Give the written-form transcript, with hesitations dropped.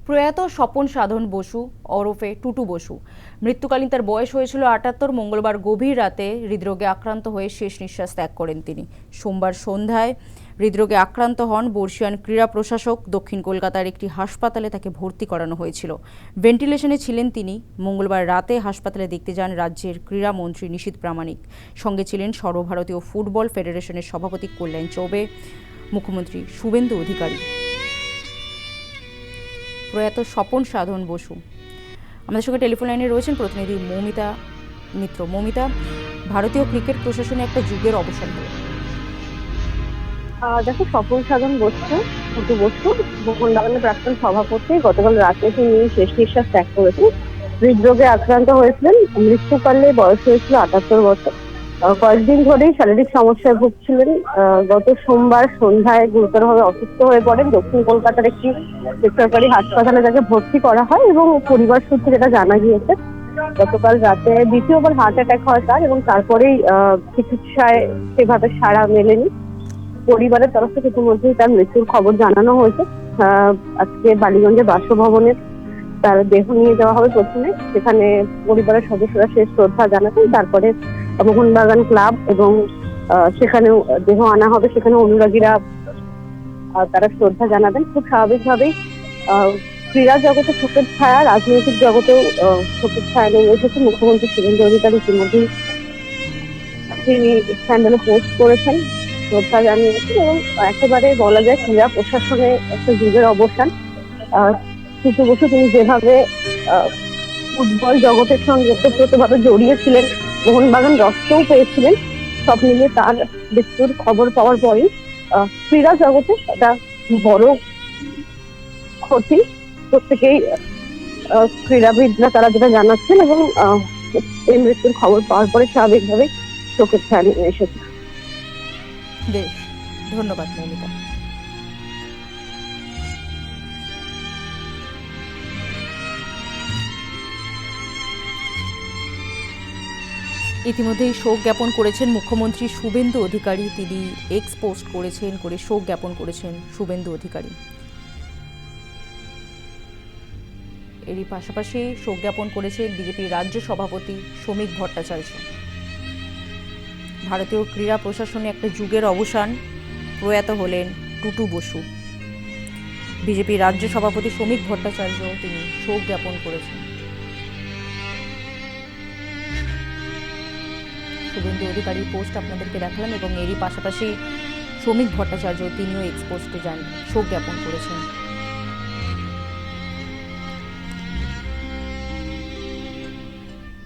প্রয়াত স্বপন সাধন বসু ওরফে টুটু বসু মৃত্যুকালীন তার বয়স হয়েছিল ৭৮। মঙ্গলবার গভীর রাতে হৃদরোগে আক্রান্ত হয়ে শেষ নিঃশ্বাস ত্যাগ করেন তিনি। সোমবার সন্ধ্যায় হৃদরোগে আক্রান্ত হন বর্ষিয়ান ক্রীড়া প্রশাসক। দক্ষিণ কলকাতার একটি হাসপাতালে তাকে ভর্তি করানো হয়েছিল। ভেন্টিলেশনে ছিলেন তিনি। মঙ্গলবার রাতে হাসপাতালে দেখতে যান রাজ্যের ক্রীড়ামন্ত্রী নিশীথ প্রামাণিক। সঙ্গে ছিলেন সর্বভারতীয় ফুটবল ফেডারেশনের সভাপতি কল্যাণ চৌবে, মুখ্যমন্ত্রী শুভেন্দু অধিকারী। প্রয়াত স্বপন সাধন বসু। আমাদের সঙ্গে টেলিফোন লাইনে রয়েছেন প্রতিনিধি মৌমিতা মিত্র। মৌমিতা, ভারতীয় ক্রিকেট প্রশাসনে একটা যুগের অবসান হলো। দেখো, স্বপন সাধন বসু, টুটু বসু মোহনবাগানের প্রাক্তন সভাপতি গতকাল রাতে তিনি শেষ নিঃশ্বাস ত্যাগ করেছেন। হৃদরোগে আক্রান্ত হয়েছিলেন। মৃত্যুকালে বয়স হয়েছিল ৭৮ বছর। কয়েকদিন ধরেই শারীরিক সমস্যায় ভুগছিলেন। গত সোমবার সন্ধ্যায় গুরুতরভাবে অসুস্থ হয়ে পড়েন। দক্ষিণ কলকাতার একটি বেসরকারি হাসপাতালে তাকে ভর্তি করা হয় এবং পরিবার সূত্রে যেটা জানা গিয়েছে, গতকাল রাতে দ্বিতীয়বার হার্ট অ্যাটাক হয় তার, এবং তারপরেই চিকিৎসায় সেভাবে সাড়া মেলেনি। পরিবারের তরফ থেকে ইতিমধ্যেই তার মৃত্যুর খবর জানানো হয়েছে। আজকে বালিগঞ্জের বাসভবনে তার দেহ নিয়ে যাওয়া হবে প্রথমে, সেখানে পরিবারের সদস্যরা শেষ শ্রদ্ধা জানাবেন। তারপরে মোহনবাগান ক্লাব এবং সেখানেও দেহ আনা হবে, সেখানে অনুরাগীরা তারা শ্রদ্ধা জানাবেন। খুব স্বাভাবিকভাবেই ক্রীড়া জগতে শোকের ছায়া, রাজনৈতিক জগতেও শোকের ছায়া নেমে এসেছে। মুখ্যমন্ত্রী শুভেন্দু অধিকারী ইতিমধ্যেই তিনি স্ক্যান্ডালে পোস্ট করেছেন, শ্রদ্ধা জানিয়েছেন, এবং একেবারে বলা যায় ক্রীড়া প্রশাসনে একটা যুগের অবসান। টুটু বসু তিনি যেভাবে ফুটবল জগতের সঙ্গে ওতপ্রোতভাবে জড়িয়েছিলেন, মোহনবাগান রক্তও পেয়েছিলেন, সব মিলিয়ে তার মৃত্যুর খবর পাওয়ার পরই ক্রীড়া জগতে একটা বড় ক্ষতি প্রত্যেকেই ক্রীড়াবিদরা তারা যেটা জানাচ্ছেন, এবং এই মৃত্যুর খবর পাওয়ার পরে স্বাভাবিকভাবে চোখের ছায়া নেমে এসেছে। বেশ, ধন্যবাদ মৌমিতা। ইতিমধ্যেই শোক জ্ঞাপন করেছেন মুখ্যমন্ত্রী শুভেন্দু অধিকারী। তিনি এক্স পোস্ট করেছেন, করে শোক জ্ঞাপন করেছেন শুভেন্দু অধিকারী। এরই পাশাপাশি শোক জ্ঞাপন করেছেন বিজেপির রাজ্য সভাপতি শ্রমিক ভট্টাচার্য। ভারতীয় ক্রীড়া প্রশাসনে একটা যুগের অবসান, প্রয়াত হলেন টুটু বসু। বিজেপির রাজ্য সভাপতি শ্রমিক ভট্টাচার্য তিনি শোক জ্ঞাপন করেছেন। শুভেন্দু অধিকারী পোস্ট আপনাদেরকে দেখালাম, এবং এরই পাশাপাশি শ্রমিক ভট্টাচার্য তিনিও এক্স পোস্টে যান, শোক জ্ঞাপন করেছেন।